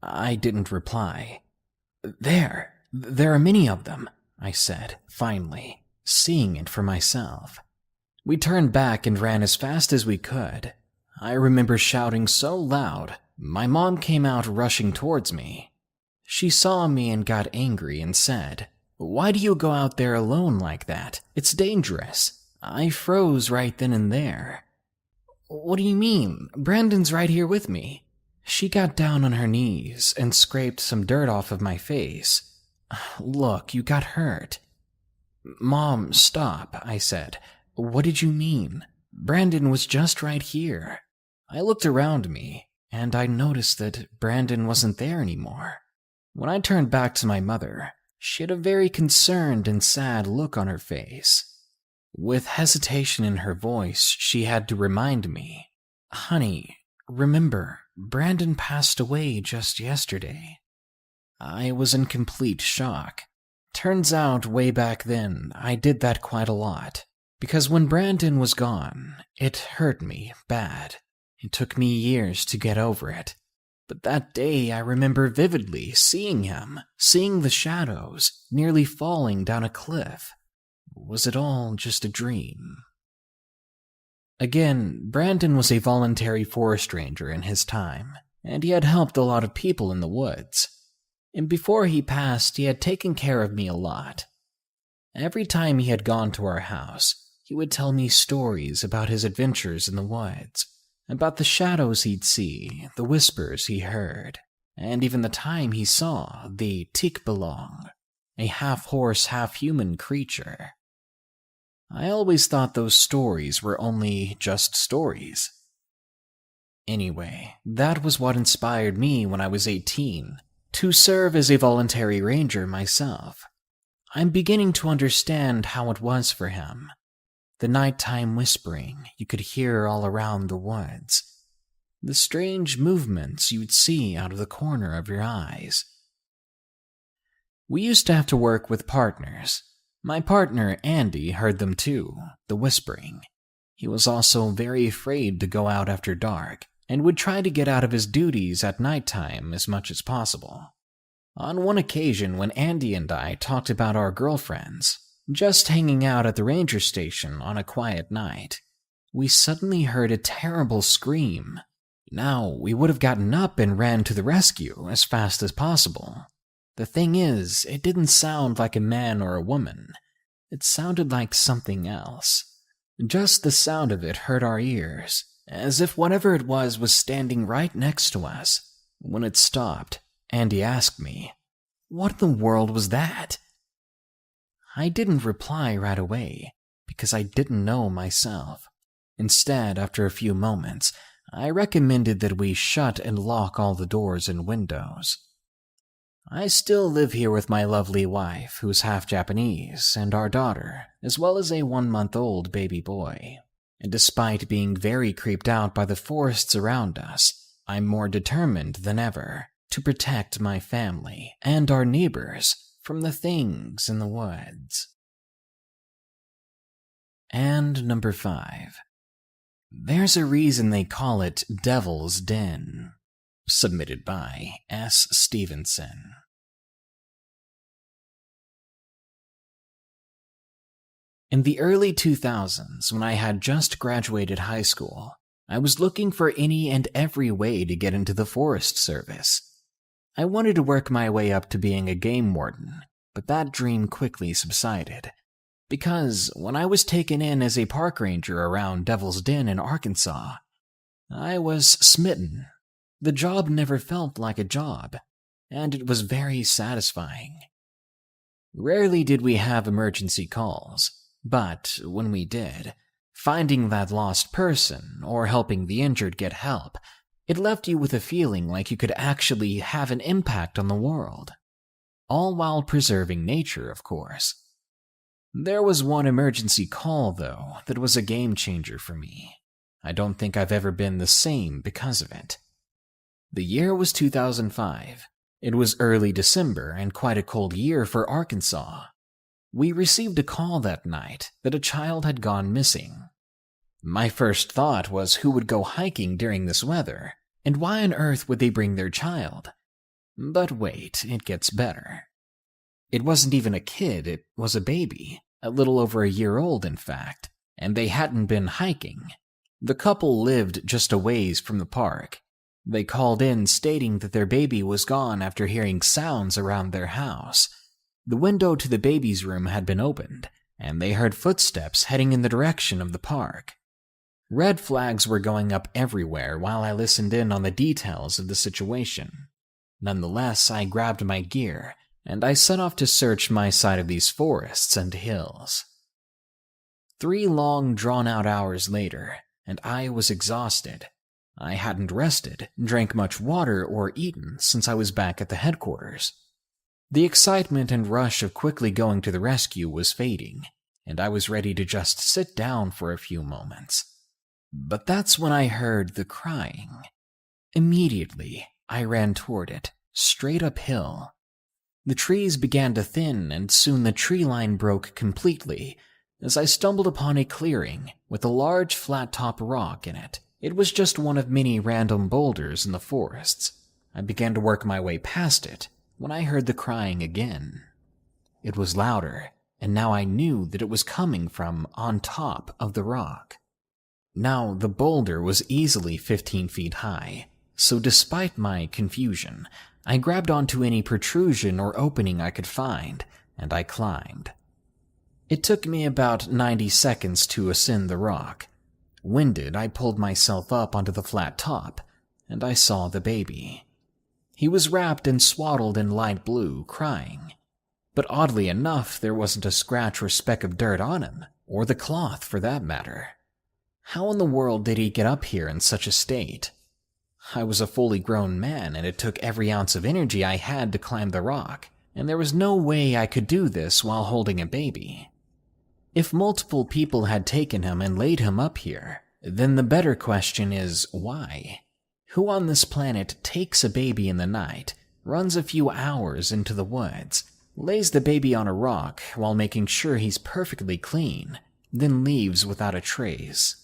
I didn't reply. There are many of them," I said, finally, seeing it for myself. We turned back and ran as fast as we could. I remember shouting so loud, my mom came out rushing towards me. She saw me and got angry and said, "Why do you go out there alone like that? It's dangerous." I froze right then and there. "What do you mean? Brandon's right here with me." She got down on her knees and scraped some dirt off of my face. "Look, you got hurt." "Mom, stop," I said. "What did you mean? Brandon was just right here." I looked around me, and I noticed that Brandon wasn't there anymore. When I turned back to my mother, she had a very concerned and sad look on her face. With hesitation in her voice, she had to remind me, "Honey, remember, Brandon passed away just yesterday." I was in complete shock. Turns out, way back then, I did that quite a lot. Because when Brandon was gone, it hurt me bad. It took me years to get over it. But that day I remember vividly seeing him, seeing the shadows, nearly falling down a cliff. Was it all just a dream? Again, Brandon was a voluntary forest ranger in his time, and he had helped a lot of people in the woods. And before he passed, he had taken care of me a lot. Every time he had gone to our house, he would tell me stories about his adventures in the woods, about the shadows he'd see, the whispers he heard, and even the time he saw the tikbalong, a half-horse, half-human creature. I always thought those stories were only just stories. Anyway, that was what inspired me when I was 18, to serve as a voluntary ranger myself. I'm beginning to understand how it was for him. The nighttime whispering you could hear all around the woods. The strange movements you'd see out of the corner of your eyes. We used to have to work with partners. My partner, Andy, heard them too, the whispering. He was also very afraid to go out after dark, and would try to get out of his duties at nighttime as much as possible. On one occasion when Andy and I talked about our girlfriends, just hanging out at the ranger station on a quiet night, we suddenly heard a terrible scream. Now, we would have gotten up and ran to the rescue as fast as possible. The thing is, it didn't sound like a man or a woman. It sounded like something else. Just the sound of it hurt our ears, as if whatever it was standing right next to us. When it stopped, Andy asked me, "What in the world was that?" I didn't reply right away, because I didn't know myself. Instead, after a few moments, I recommended that we shut and lock all the doors and windows. I still live here with my lovely wife, who's half Japanese, and our daughter, as well as a 1-month-old baby boy. And despite being very creeped out by the forests around us, I'm more determined than ever to protect my family and our neighbors from the things in the woods. And number 5. There's a reason they call it Devil's Den. Submitted by S. Stevenson. In the early 2000s, when I had just graduated high school, I was looking for any and every way to get into the Forest Service. I wanted to work my way up to being a game warden, but that dream quickly subsided. Because when I was taken in as a park ranger around Devil's Den in Arkansas, I was smitten. The job never felt like a job, and it was very satisfying. Rarely did we have emergency calls, but when we did, finding that lost person or helping the injured get help, it left you with a feeling like you could actually have an impact on the world. All while preserving nature, of course. There was one emergency call, though, that was a game changer for me. I don't think I've ever been the same because of it. The year was 2005. It was early December and quite a cold year for Arkansas. We received a call that night that a child had gone missing. My first thought was who would go hiking during this weather, and why on earth would they bring their child? But wait, it gets better. It wasn't even a kid, it was a baby, a little over a year old in fact, and they hadn't been hiking. The couple lived just a ways from the park. They called in stating that their baby was gone after hearing sounds around their house. The window to the baby's room had been opened, and they heard footsteps heading in the direction of the park. Red flags were going up everywhere while I listened in on the details of the situation. Nonetheless, I grabbed my gear, and I set off to search my side of these forests and hills. 3 long, drawn-out hours later, and I was exhausted. I hadn't rested, drank much water, or eaten since I was back at the headquarters. The excitement and rush of quickly going to the rescue was fading, and I was ready to just sit down for a few moments. But that's when I heard the crying. Immediately, I ran toward it, straight uphill. The trees began to thin, and soon the tree line broke completely as I stumbled upon a clearing with a large flat-top rock in it. It was just one of many random boulders in the forests. I began to work my way past it when I heard the crying again. It was louder, and now I knew that it was coming from on top of the rock. Now, the boulder was easily 15 feet high, so despite my confusion, I grabbed onto any protrusion or opening I could find, and I climbed. It took me about 90 seconds to ascend the rock. Winded, I pulled myself up onto the flat top, and I saw the baby. He was wrapped and swaddled in light blue, crying. But oddly enough, there wasn't a scratch or speck of dirt on him, or the cloth for that matter. How in the world did he get up here in such a state? I was a fully grown man, and it took every ounce of energy I had to climb the rock, and there was no way I could do this while holding a baby. If multiple people had taken him and laid him up here, then the better question is why? Who on this planet takes a baby in the night, runs a few hours into the woods, lays the baby on a rock while making sure he's perfectly clean, then leaves without a trace?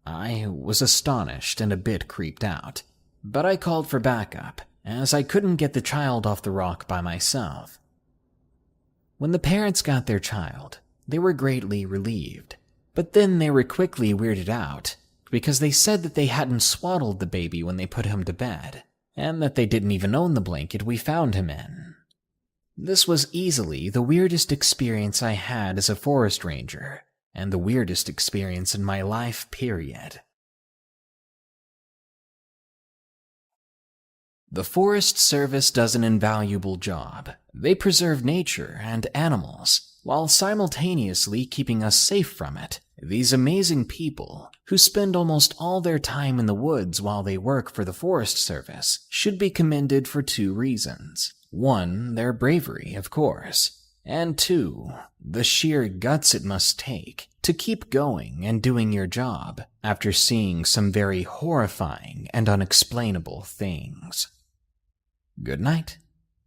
I was astonished and a bit creeped out, but I called for backup, as I couldn't get the child off the rock by myself. When the parents got their child, they were greatly relieved, but then they were quickly weirded out, because they said that they hadn't swaddled the baby when they put him to bed, and that they didn't even own the blanket we found him in. This was easily the weirdest experience I had as a forest ranger, and the weirdest experience in my life, period. The Forest Service does an invaluable job. They preserve nature and animals, while simultaneously keeping us safe from it. These amazing people, who spend almost all their time in the woods while they work for the Forest Service, should be commended for 2 reasons. 1, their bravery, of course. And 2, the sheer guts it must take to keep going and doing your job after seeing some very horrifying and unexplainable things. Good night.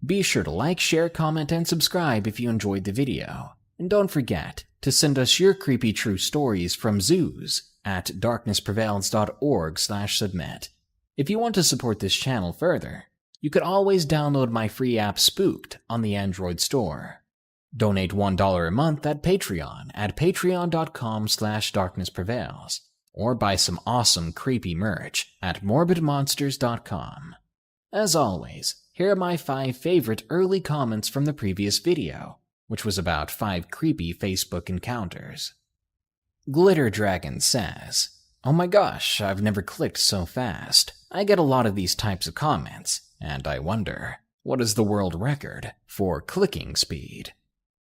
Be sure to like, share, comment, and subscribe if you enjoyed the video. And don't forget to send us your creepy true stories from zoos at darknessprevails.org/submit. If you want to support this channel further, you could always download my free app Spooked on the Android store. Donate $1 a month at Patreon at patreon.com/darknessprevails, or buy some awesome creepy merch at morbidmonsters.com. As always, here are my 5 favorite early comments from the previous video, which was about 5 creepy Facebook encounters. Glitter Dragon says, "Oh my gosh, I've never clicked so fast. I get a lot of these types of comments, and I wonder, what is the world record for clicking speed?"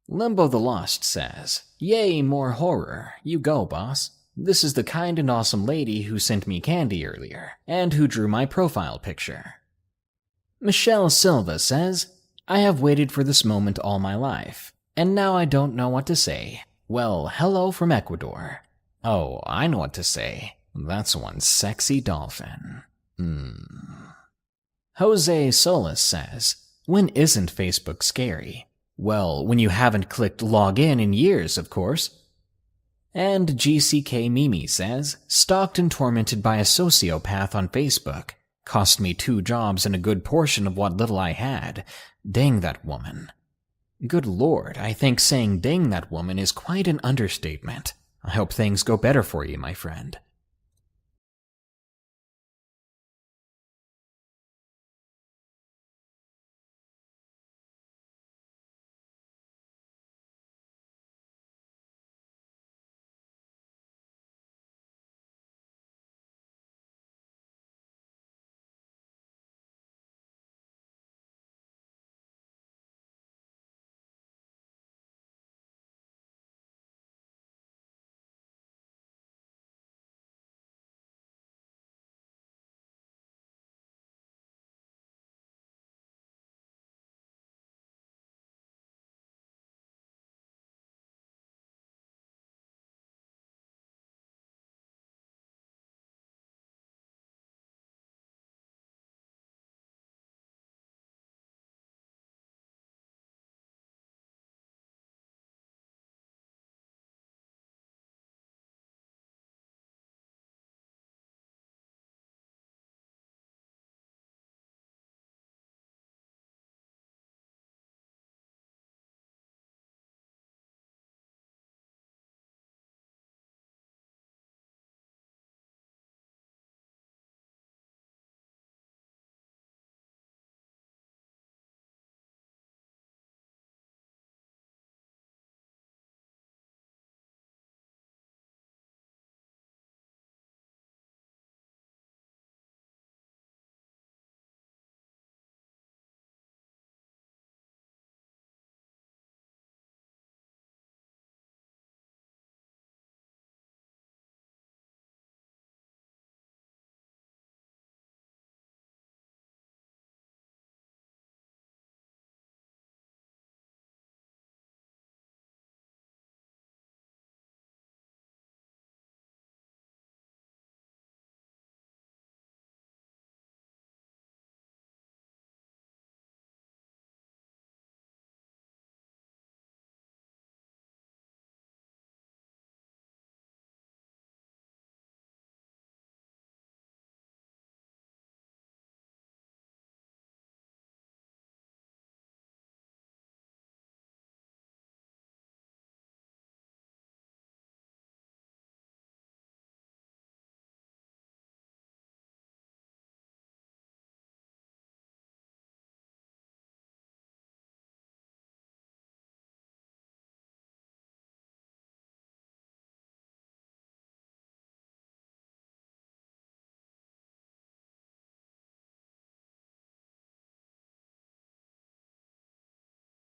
Limbo the Lost says, "Yay, more horror. You go, boss. This is the kind and awesome lady who sent me candy earlier, and who drew my profile picture." Michelle Silva says, "I have waited for this moment all my life, and now I don't know what to say. Well, hello from Ecuador. Oh, I know what to say. That's one sexy dolphin." Jose Solis says, "When isn't Facebook scary? Well, when you haven't clicked log in years, of course." And GCK Mimi says, "Stalked and tormented by a sociopath on Facebook. Cost me 2 jobs and a good portion of what little I had. Dang that woman." Good lord, I think saying dang that woman is quite an understatement. I hope things go better for you, my friend.